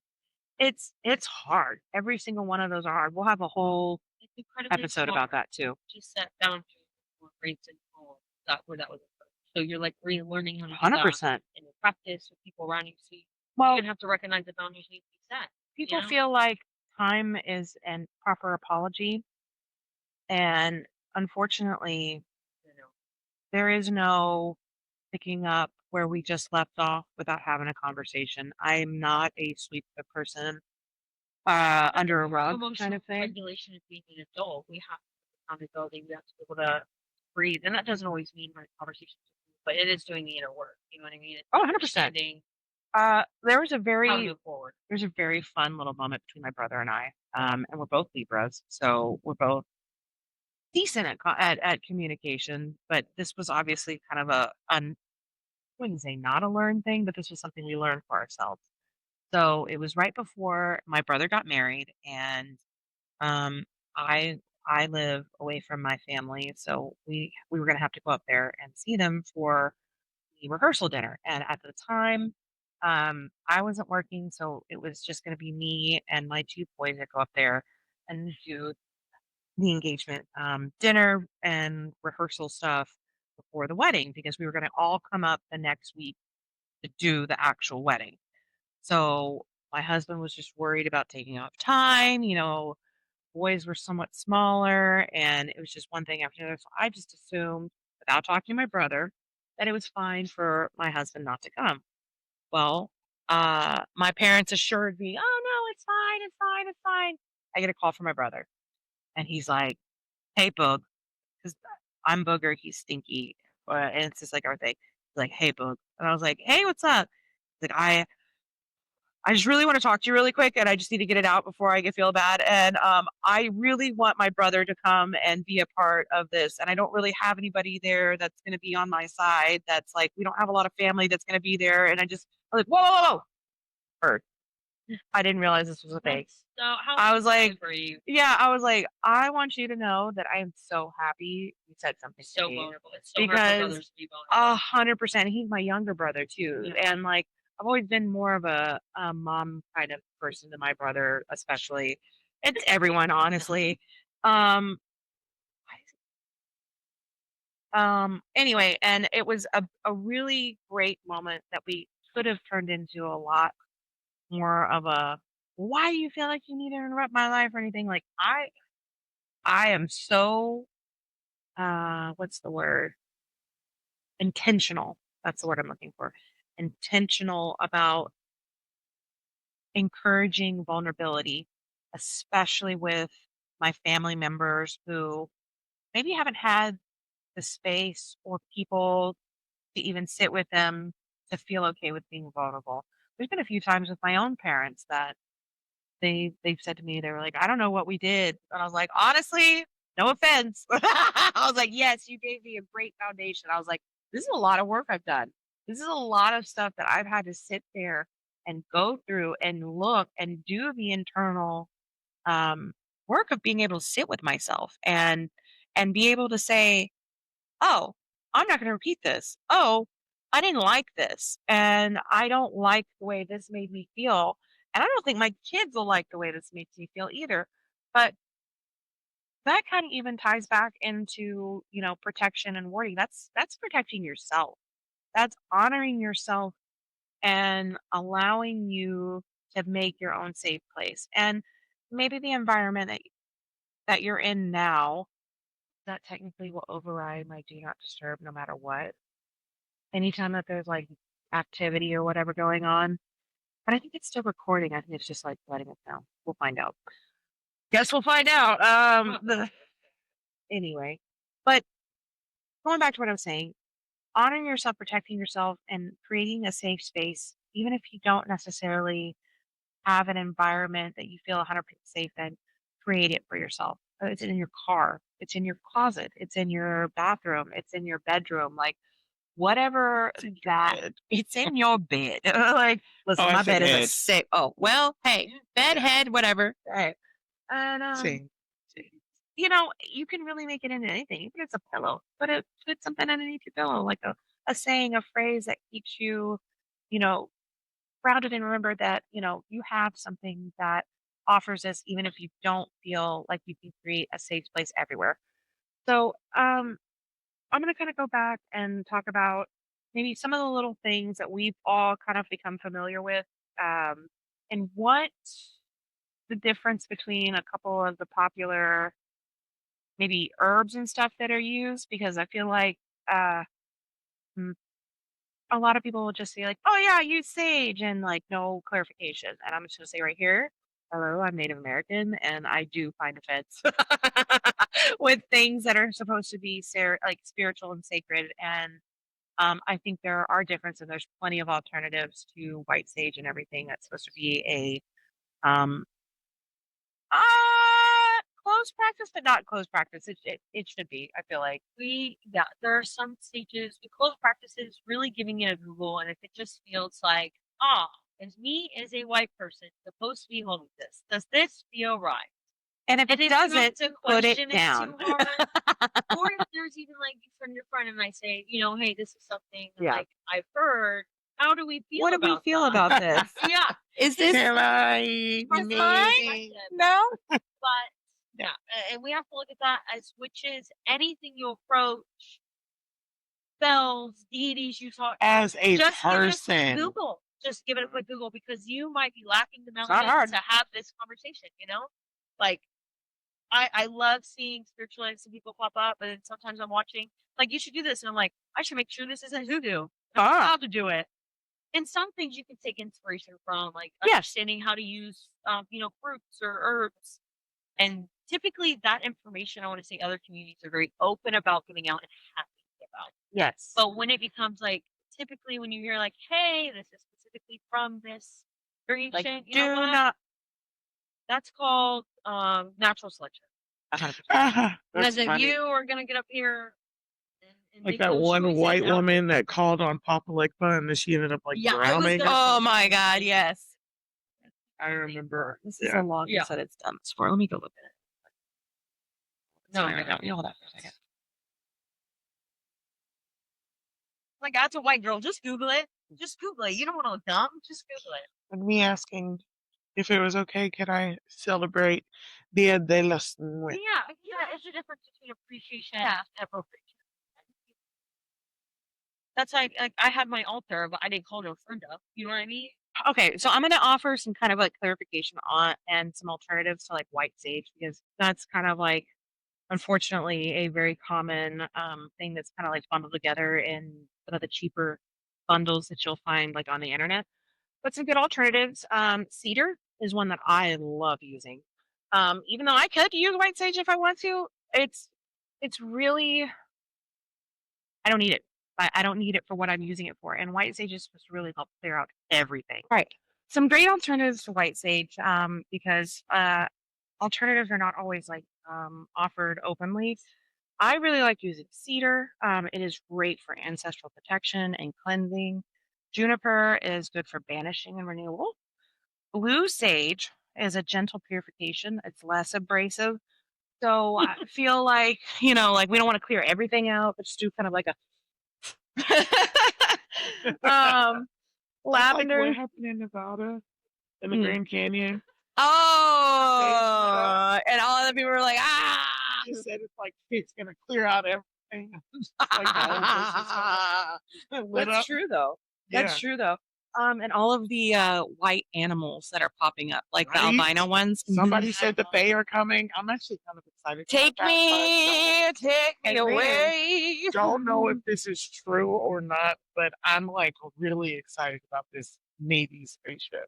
it's hard. Every single one of those are hard. We'll have a whole It's incredibly episode smart about that too. to set boundaries for rates and all that where that was approached. So you're like relearning how to do Hundred that percent. in your practice with people around you. So you're Well, gonna have to recognize the boundaries need to be set. people know? feel like time is an proper apology, and unfortunately, You know. there is no picking up where we just left off without having a conversation. I'm not a sweep the person under a rug kind Emotional of thing. regulation is being an adult. We have to accountability. We have to be able to breathe, and that doesn't always mean like conversations, but it is doing the inner work. You know what I mean? It's Oh, 100%. understanding There was a how to very move forward. there's a very fun little moment between my brother and I, and we're both Libras, so we're both decent at communication. But this was obviously kind of I wouldn't say not a learned thing, but this was something we learned for ourselves. So it was right before my brother got married, and um, I I live away from my family, so we were gonna have to go up there and see them for the rehearsal dinner. And at the time, I wasn't working, so it was just gonna be me and my two boys that go up there and do the engagement dinner and rehearsal stuff before the wedding because we were gonna all come up the next week to do the actual wedding. So my husband was just worried about taking off time. You know, boys were somewhat smaller, and it was just one thing after another. So I just assumed, without talking to my brother, that it was fine for my husband not to come. Well, my parents assured me, "Oh no, it's fine, it's fine, it's fine." I get a call from my brother, and he's like, "Hey, Boog," because I'm Booger, he's Stinky, and it's just like our thing. He's like, "Hey, Boog," and I was like, "Hey, what's up?" He's like, I just really want to talk to you really quick, and I just need to get it out before I get feel bad. And I really want my brother to come and be a part of this. And I don't really have anybody there that's going to be on my side. That's like we don't have a lot of family that's going to be there. And I was like, whoa, whoa, whoa, whoa. Heard. I didn't realize this was a thing. So how I was like, for you? yeah, I was like, I want you to know that I am so happy you said something So to me vulnerable. It's so hard for because brothers to be vulnerable. 100%. He's my younger brother too, Yeah. and like I've always been more of a mom kind of person than my brother, especially. It's everyone, honestly. Um, anyway, and it was a really great moment that we could have turned into a lot more of a why do you feel like you need to interrupt my life or anything? Like I am so what's the word? Intentional. That's the word I'm looking for. Intentional about encouraging vulnerability, especially with my family members who maybe haven't had the space or people to even sit with them to feel okay with being vulnerable. There's been a few times with my own parents that they've said to me, they were like, "I don't know what we did." And I was like, "Honestly, no offense." I was like, "Yes, you gave me a great foundation." I was like, "This is a lot of work I've done. This is a lot of stuff that I've had to sit there and go through and look and do the internal um, work of being able to sit with myself and be able to say, oh, I'm not going to repeat this. Oh, I didn't like this. And I don't like the way this made me feel. And I don't think my kids will like the way this makes me feel either. But that kind of even ties back into, protection and warding. That's protecting yourself. That's honoring yourself and allowing you to make your own safe place. And maybe the environment that you're in now, that technically will override my do not disturb no matter what. Anytime that there's like activity or whatever going on. But I think it's still recording. I think it's just like letting us know. We'll find out. Guess we'll find out. Anyway. But going back to what I was saying, honoring yourself, protecting yourself, and creating a safe space, even if you don't necessarily have an environment that you feel 100% safe in, create it for yourself. It's in your car, it's in your closet, it's in your bathroom, it's in your bedroom, like whatever It's in your that bed. it's in your bed. Like, listen, Oh, I my said bed is a head. safe. Oh, well, hey, bed, Yeah. head, whatever. Right. And Same. you can really make it into anything. Even if it's a pillow, put something underneath your pillow, like a saying, a phrase that keeps you, you know, grounded and remember that, you have something that offers this, even if you don't feel like you can create a safe place everywhere. So, I'm going to kind of go back and talk about maybe some of the little things that we've all kind of become familiar with, and what the difference between a couple of the popular maybe herbs and stuff that are used, because I feel like, uh, mm, a lot of people will just say like, "Oh yeah, use sage," and like no clarification. And I'm just gonna say right here, hello, I'm Native American, and I do find offense with things that are supposed to be like spiritual and sacred. And I think there are differences. There's plenty of alternatives to white sage and everything that's supposed to be um, close practice, but not close practice. It should be. I feel like. There are some stages. The close practice is really giving it a Google, and if it just feels like, as me as a white person supposed to be holding this, does this feel right? And if And it if you have doesn't, to put it question it down. too hard, or if there's even like from your friend and I say, hey, this is something that, Yeah. like I've heard. How do we feel What do we about feel that? about this? Yeah, Is this Can I Is maybe? no? but yeah, and we have to look at that as witches. Anything you approach, spells, deities you talk, As a just give it a quick person. Google. Just give it a quick Google because you might be lacking the not melanin hard. to have this conversation. Like I love seeing spiritualists and people pop up, but then sometimes I'm watching like you should do this, and I'm like I should make sure this isn't hoodoo. I'm allowed to do it. And some things you can take inspiration from, like Yes. understanding how to use, fruits or herbs. And typically, that information, I want to say, other communities are very open about giving out and happy to give out. Yes. But when it becomes like, typically, when you hear like, "Hey, this is specifically from this very Like, ancient," do not. that's called natural selection. 100%. That's Because if funny. you are gonna get up here and Like make that those one choices white out, woman that called on Papa Legba and then she ended up like Yeah, I was drowning. gonna- Oh my God, yes. I remember. This is Yeah. the longest Yeah. that it's done this for. Let me go look at it. No, Sorry, hold on for a second. Like, that's a white girl. Just Google it. Just Google it. You don't want to dumb. Just Google it. And me asking if it was okay, can I celebrate Dia de los Muertos? Yeah. It's the difference between appreciation and appropriation. That's like I had my altar, but I didn't call it ofrenda. You know what I mean? Okay, so I'm going to offer some kind of like clarification on and some alternatives to like white sage because that's kind of like unfortunately a very common thing that's kind of like bundled together in some of the cheaper bundles that you'll find like on the internet. But some good alternatives. Cedar is one that I love using. Even though I could use white sage if I want to, it's really I don't need it. I don't need it for what I'm using it for. And white sage is supposed to really help clear out everything. Right. Some great alternatives to white sage because alternatives are not always like offered openly. I really like using cedar. It is great for ancestral protection and cleansing. Juniper is good for banishing and renewal. Blue sage is a gentle purification. It's less abrasive. So I feel like, like we don't want to clear everything out, but just do kind of like a lavender. Like what happened in Nevada in the Grand Canyon? Oh, and all of the people were like, ah. They said it's gonna clear out everything. That's true though. That's true though. And all of the white animals that are popping up, like the Right? albino ones. Somebody said the Fae are coming. I'm actually kind of excited. Take about that, take me And then, away. Don't know if this is true or not, but I'm like really excited about this Navy spaceship.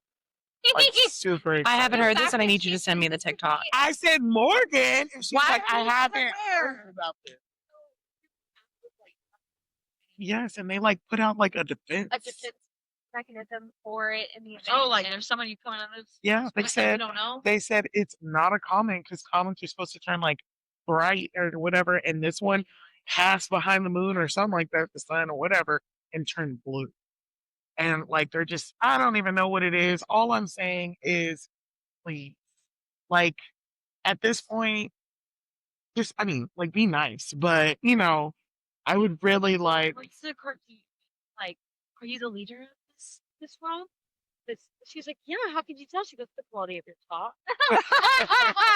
Like super excited. I haven't heard this, and I need you to send me the TikTok. I said Morgan, and she's Why like, are I you haven't everywhere? heard about this. Yes, and they like put out like a defense. Mechanism for it in the event. Oh, like there's somebody coming on this. Yeah, they We said don't know. they said it's not a comet because comets are supposed to turn like bright or whatever, and this one passed behind the moon or something like that, the sun or whatever, and turned blue. And like they're just, I don't even know what it is. All I'm saying is, please, like at this point, just like be nice, but I would really like. What's the cartoon? Like, are you the leader of this world? She's like, yeah. How could you tell? She goes, the quality of your talk.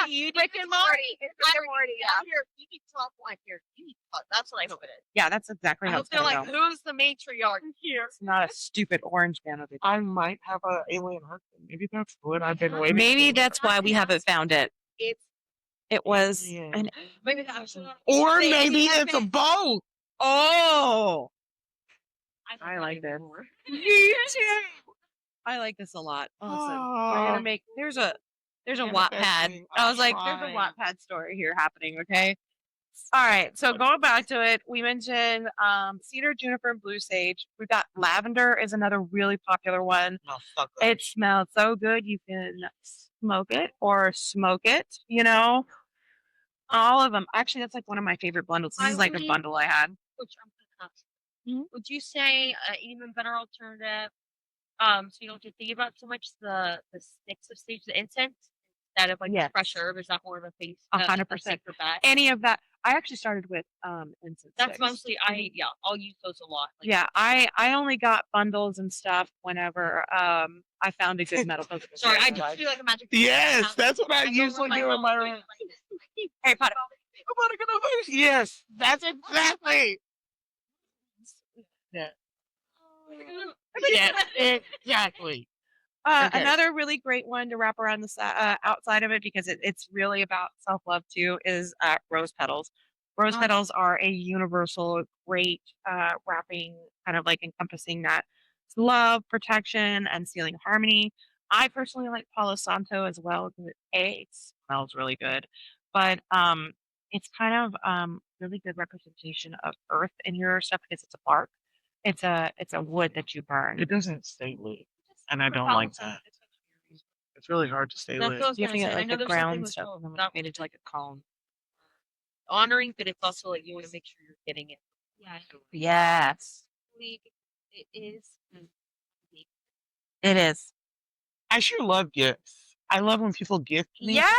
You Rick and Morty. It's Rick and Morty. Yeah. You need to talk like here. You need to talk. That's what I hope it is. Yeah, that's exactly I how hope it's they're gonna like, go. who's the matriarch here? It's not a stupid orange banner. I might have a alien heart. Maybe that's what I've been waiting. Maybe for. that's why we haven't found it. It was an Maybe that's Or maybe it's a boat. oh. I like this. Me too. I like this a lot. Awesome. We're gonna make there's a Wattpad. Manifesting. I was like, I'm there's a trying. Wattpad story here happening, okay? All right, so going back to it, we mentioned cedar, juniper, and blue sage. We've got lavender is another really popular one. Oh, fuck It smells so good you can smoke it or smoke it, All of them. Actually, that's like one of my favorite bundles. This is like a bundle I had. Which I'm gonna Mhm. Would you say an even better alternative? So you don't have to think about so much the sticks of sage, the incense, instead of like Yes. the fresh herb. Is that more of a face? 100%. For bet? Any of that. I actually started with incense That's sticks. mostly I'll use those a lot. Like, Yeah, I only got bundles and stuff whenever I found a good metal. Sorry, I just feel like a magic. Yes, that's what I go usually with do in my phone room. like this. Hey, Potter. Yes, that's exactly. Yeah. Yeah, exactly. Okay. Another really great one to wrap around the outside of it because it's really about self-love too is rose petals. Rose petals are a universal, great wrapping, kind of like encompassing that love, protection, and sealing harmony. I personally like Palo Santo as well because it smells really good, but it's kind of really good representation of earth in your stuff because it's a bark. It's a wood that you burn. It doesn't stay lit, and I don't like that. It's really hard to stay That's lit. what I was You have to gonna get say. I like know the there's something ground with stuff soap and then that made into like a cone. honoring, but it's also like you want to make sure you're getting it. Yeah. Yes, It is. it is. I sure love gifts. I love when people gift me. Yeah.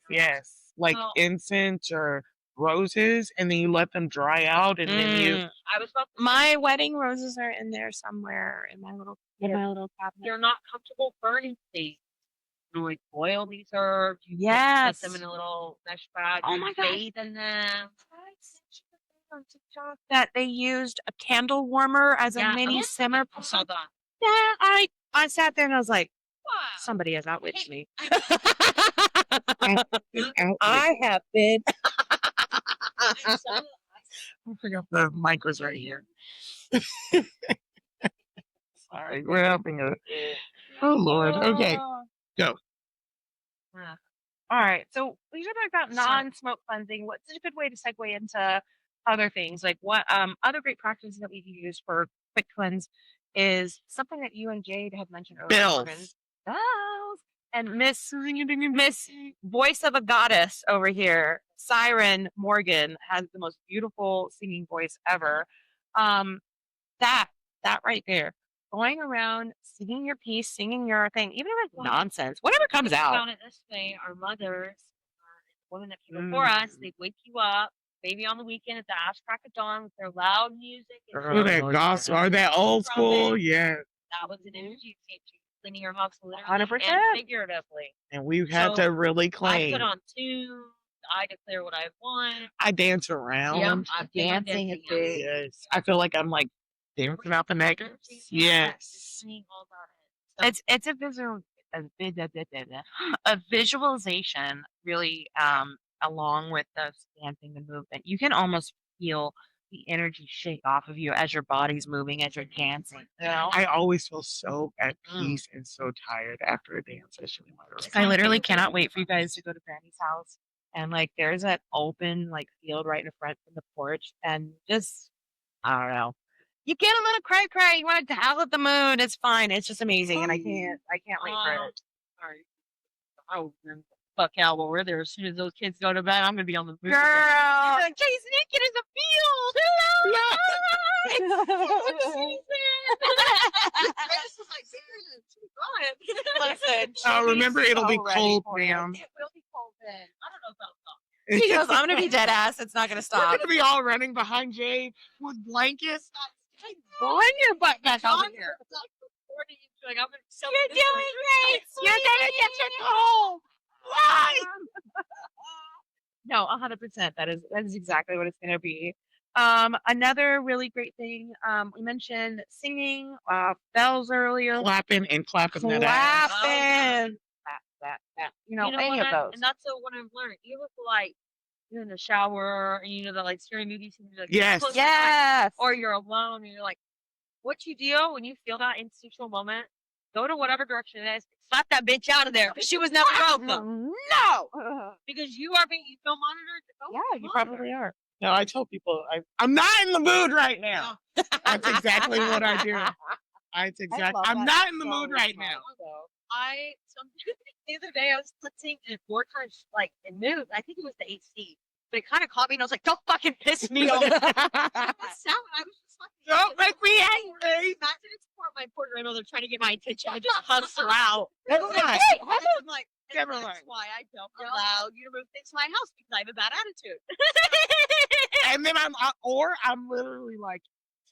Yes, like Well- incense or roses, and then you let them dry out, and then you. Mm. I was about to say, My wedding roses are in there somewhere in my little cabinet. You're not comfortable burning things. You like boil these herbs. You Yes. put them in a little mesh bag. Oh you my gosh. bathe in them. On TikTok that they used a candle warmer as a Yeah, mini simmer. I saw that. Yeah, I sat there and I was like, wow. somebody has outwitted me. Out. I have been. I forgot the mic was right here. Sorry, we're having a. Oh Lord. Okay, go. All right. So we should talk about non-smoke cleansing. What's a good way to segue into other things? Like what other great practices that we can use for quick cleanse is something that you and Jade have mentioned earlier. Morgan. Bills. Bells. And Miss Voice of a Goddess over here, Siren Morgan, has the most beautiful singing voice ever. That right there. Going around singing your piece, singing your thing, even if it's nonsense, whatever comes Think out. about it this way: our mothers, women that came before us, they'd wake you up, maybe on the weekend at the ass crack of dawn with their loud music. And Or that gospel, or that old school, yeah. that was an energy exchange, cleaning your house literally 100%. and figuratively. And we had So, to really I clean. put on tunes. I declare what I want. I dance around. I'm dancing is is big. Yes. I feel like I'm like dancing out the neck. Yes. All about it. So, It's a visualization really along with the dancing, the movement. You can almost feel the energy shake off of you as your body's moving as you're dancing. You know? I always feel so at peace and so tired after a dance session in my room. I literally cannot wait for you guys to go to Granny's house. And like there's that open like field right in front of the porch and just I don't know. You get a little cray. You want to howl at the moon. It's fine. It's just amazing. And I can't wait for it. Sorry. Oh, fuck hell, well, we're there as soon as those kids go to bed. I'm gonna be on the move. Girl. Jay's naked in the field. Hello. Listen. Remember, it'll be cold, ma'am. It will be cold then. I don't know about that. She goes, I'm gonna be dead ass. It's not gonna We're stop. gonna be all running behind Jay with blankets. Bring your butt back over here. Like, I'm You're doing great. You're gonna get your cold. Why? No, 100%. That is exactly what it's gonna be. Another really great thing. We mentioned singing, bells earlier. Clapping and clapping that ass. Clapping. That. You know, any what? of those. And that's what I've learned. You look like you're in the shower and you know that like scary movies and you're like Yes. close your eyes, Yes. or you're alone and you're like, what you do when you feel that instinctual moment? Go to whatever direction it is, slap that bitch out of there because she was never welcome. No. Because you feel monitored. Oh, Yeah, you probably are. No, I tell people I'm not in the mood right now. That's exactly what I do. That's exactly. I'm not in the mood right now. The other day I was listening and 4 times like it moved. I think it was the AC, but it kind of caught me and I was like, "Don't fucking piss me off." I was just like, Don't make me angry. Imagine it's my poor grandmother trying to get my attention. I just cussed her out. Never mind. I'm like, Never that's mind. why I don't allow you to move things to my house because I have a bad attitude. And then I'm literally like,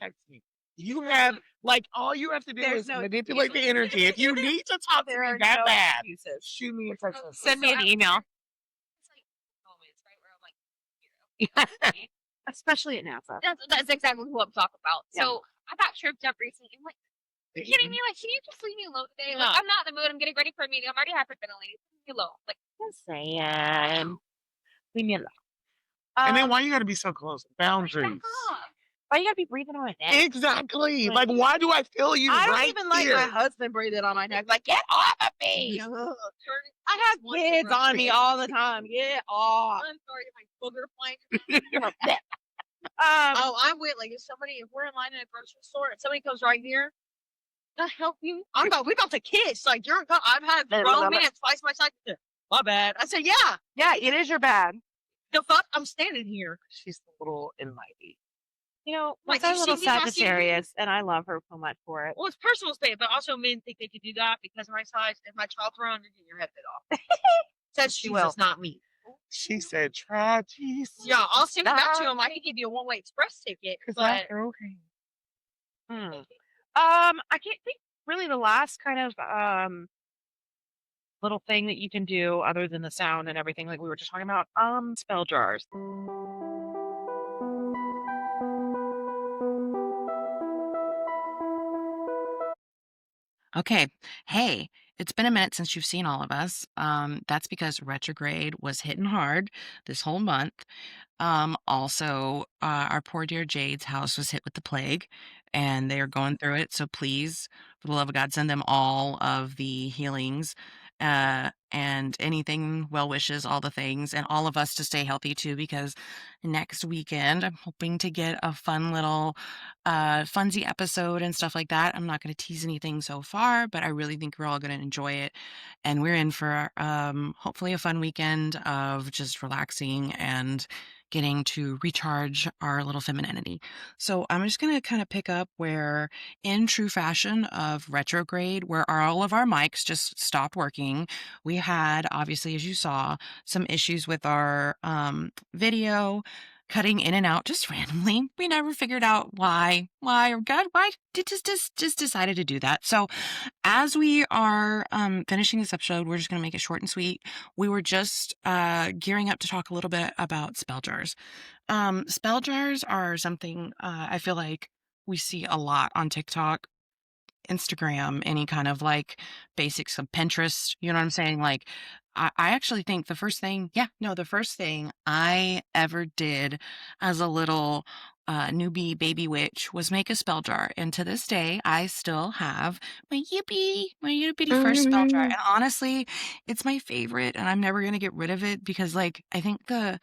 text me. You have like all you have to do There's is no manipulate the energy. If you need to talk to me that bad, shoot me a text. Send me an email. It's like moments, right, where I'm like, Especially at NASA. That's exactly what I'm talking about. Yeah. So I got tripped up recently. I'm like, you kidding me? Like, can you just leave me alone today? Like, No. I'm not in the mood. I'm getting ready for a meeting. I'm already hyperventilating. Leave me alone. Like, Just saying. Leave me alone. And then why you gotta be so close? Boundaries. back off. Why you gotta be breathing on my neck? Exactly. Like, why do I feel you I don't right even like here? my husband breathing on my neck. Like, get off of me! I have kids on me all the time. Get off. I'm sorry, my booger flying. Oh, I went like if we're in line at a grocery store and somebody comes right here, to help you. We about to kiss. Like I've had grown men twice my size. My bad. I said, yeah. Yeah, it is your bad. The fuck? I'm standing here. She's a little enlightened. You know, Like, my you little see me asking- Sagittarius, and I love her so much for it. Well, it's personal space, but also men think they could do that because of my size. If my child's around, you get your head bit off. Says She Jesus, will. not me. She said, try Jesus. Yeah, I'll send that to him. I can give you a one-way express ticket, Because but I throw him. I can't think really the last kind of little thing that you can do other than the sound and everything like we were just talking about. Spell jars. Okay. Hey, it's been a minute since you've seen all of us. That's because retrograde was hitting hard this whole month. Also, our poor dear Jade's house was hit with the plague, and they are going through it. So please, for the love of God, send them all of the healings, and anything, well wishes, all the things, and all of us to stay healthy too, because next weekend I'm hoping to get a fun little funsy episode and stuff like that. I'm not going to tease anything so far, but I really think we're all going to enjoy it. And we're in for hopefully a fun weekend of just relaxing and getting to recharge our little femininity. So I'm just going to kind of pick up where, in true fashion of retrograde, where all of our mics just stopped working. We had, obviously, as you saw, some issues with our video cutting in and out just randomly. We never figured out why, or God, why did just decided to do that. So as we are finishing this episode, we're just going to make it short and sweet. We were just gearing up to talk a little bit about spell jars. Spell jars are something I feel like we see a lot on TikTok, Instagram, any kind of like basics of Pinterest. You know what I'm saying? Like, I actually think the first thing I ever did as a little newbie baby witch was make a spell jar. And to this day, I still have my itty bitty first spell jar. And honestly, it's my favorite, and I'm never going to get rid of it because, like, I think the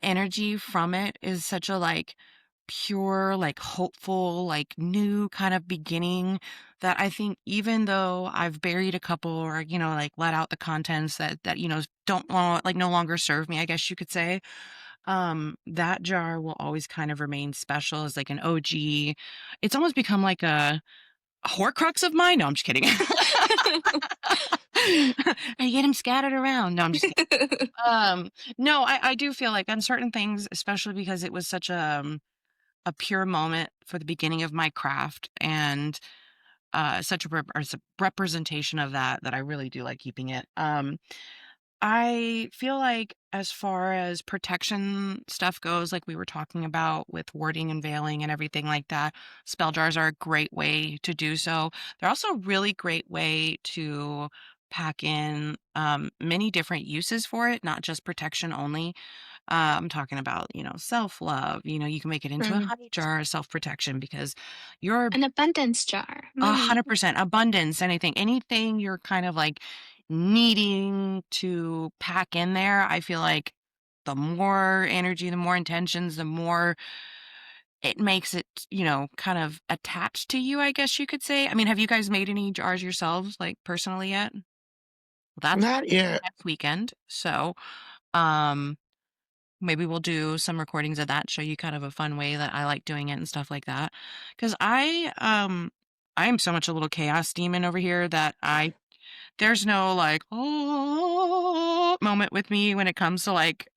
energy from it is such a like pure, like hopeful, like new kind of beginning that I think even though I've buried a couple or, like let out the contents that don't like no longer serve me, I guess you could say, that jar will always kind of remain special as like an OG. It's almost become like a Horcrux of mine. No, I'm just kidding. I get them scattered around. No, I'm just kidding. No, I do feel like on certain things, especially because it was such a pure moment for the beginning of my craft and such a representation of that I really do like keeping it. I feel like as far as protection stuff goes, like we were talking about with warding and veiling and everything like that, spell jars are a great way to do so. They're also a really great way to pack in many different uses for it, not just protection only. I'm talking about, self-love. You can make it into a honey jar, self-protection, because you're An abundance jar. Money. 100% abundance, anything you're kind of like needing to pack in there. I feel like the more energy, the more intentions, the more it makes it, kind of attached to you, I guess you could say. I mean, have you guys made any jars yourselves, like personally yet? Well, that's Not yet. next weekend. So, um, maybe we'll do some recordings of that, show you kind of a fun way that I like doing it and stuff like that. Because I am so much a little chaos demon over here that there's no like oh moment with me when it comes to like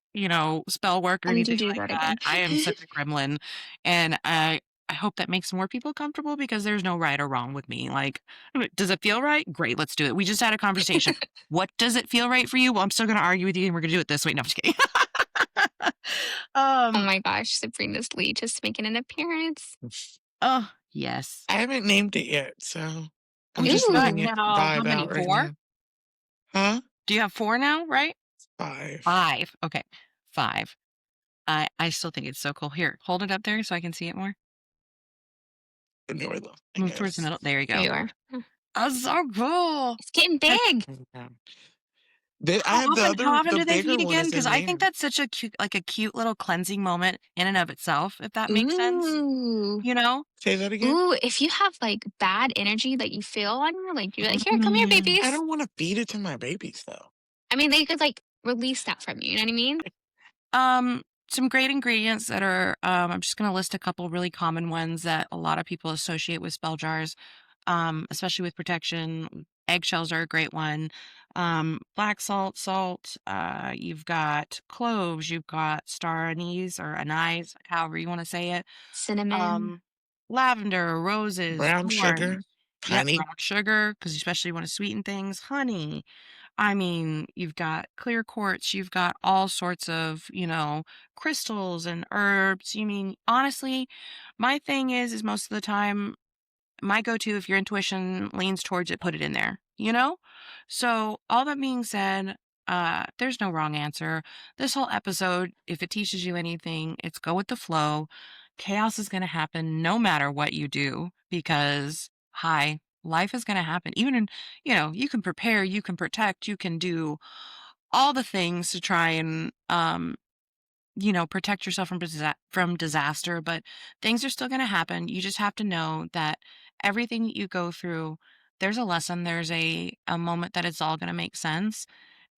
spell work or I need to anything do like that that. again. I am such a gremlin, and I hope that makes more people comfortable because there's no right or wrong with me. Like, does it feel right? Great, let's do it. We just had a conversation. What does it feel right for you? Well, I'm still going to argue with you, and we're going to do it this way. No, I'm just kidding. Oh my gosh, Sabrina's Lee just making an appearance. Oh yes. I haven't named it yet, so I'm Ooh. just letting it Now, how vibe many? out right 4? now. Huh? Do you have 4 now? Right? 5. 5. Okay, 5. I still think it's so cool. Here, hold it up there so I can see it more. No, I love Move towards the middle. There you There go. you are. Oh, so cool. It's getting big. I have How often the do they bigger feed one again? is Because in I think there. that's such a cute little cleansing moment in and of itself, if that makes sense. Ooh. You know? Say that again? Ooh, if you have like bad energy that you feel on you, like you're like, here, come here, babies. I don't want to feed it to my babies though. I mean, they could like release that from you. You know what I mean? Some great ingredients that are I'm just gonna list a couple really common ones that a lot of people associate with spell jars, especially with protection. eggshells are a great one. Black salt, you've got cloves, you've got star anise or anise, however you want to say it. Cinnamon. Um, lavender, roses, Brown sugar, thorns. Yep, honey. brown sugar, because especially want to sweeten things, honey. I mean, you've got clear quartz, you've got all sorts of, crystals and herbs. You mean, honestly, my thing is most of the time my go-to, if your intuition leans towards it, put it in there, you know? So all that being said, there's no wrong answer. This whole episode, if it teaches you anything, it's go with the flow. Chaos is going to happen no matter what you do because, hi, life is going to happen. Even in, you can prepare, you can protect, you can do all the things to try and protect yourself from disaster, but things are still going to happen. You just have to know that everything that you go through, there's a lesson, there's a moment that it's all going to make sense.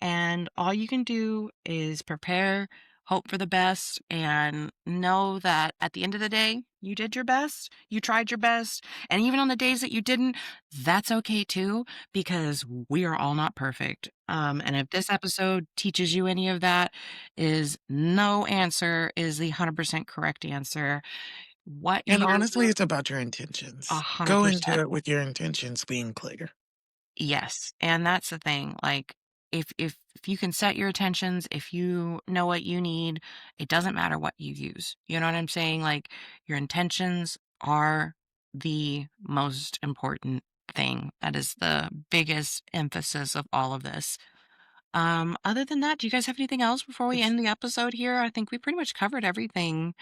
And all you can do is prepare, hope for the best, and know that at the end of the day, you did your best, you tried your best. And even on the days that you didn't, that's okay too, because we are all not perfect. And if this episode teaches you any of that, is no answer is the 100% correct answer. What And you honestly, it's about your intentions. Go into 100%. it with your intentions being clear. Yes, and that's the thing, like, if you can set your intentions, if you know what you need, it doesn't matter what you use. You know what I'm saying? Like, your intentions are the most important thing. That is the biggest emphasis of all of this. Other than that, do you guys have anything else before we end the episode here? I think we pretty much covered everything,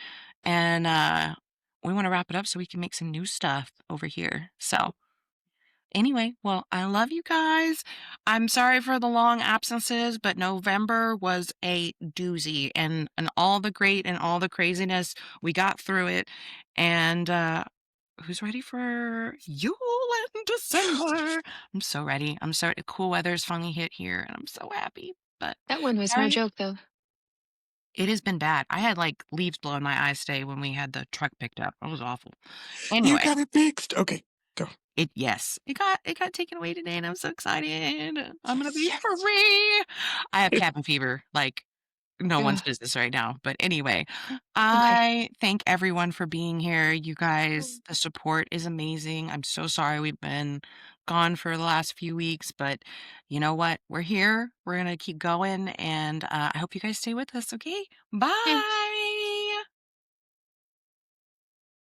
and, we wanna wrap it up so we can make some new stuff over here. So anyway, well, I love you guys. I'm sorry for the long absences, but November was a doozy and all the great and all the craziness. We got through it. And who's ready for Yule in December? I'm so ready. I'm so cool weather's finally hit here and I'm so happy. But That one was no right, joke, though. it has been bad. I had like leaves blowing my eyes today when we had the truck picked up. It was awful. You Anyway. got it fixed. Okay, go. It got taken away today, and I'm so excited. I'm gonna Yes, be yes. free. I have cabin fever, like no one's Ugh. business right now. But anyway, Okay. I thank everyone for being here. You guys, the support is amazing. I'm so sorry we've been gone for the last few weeks, but you know what? We're here. We're gonna keep going, and I hope you guys stay with us. Okay, Okay. bye.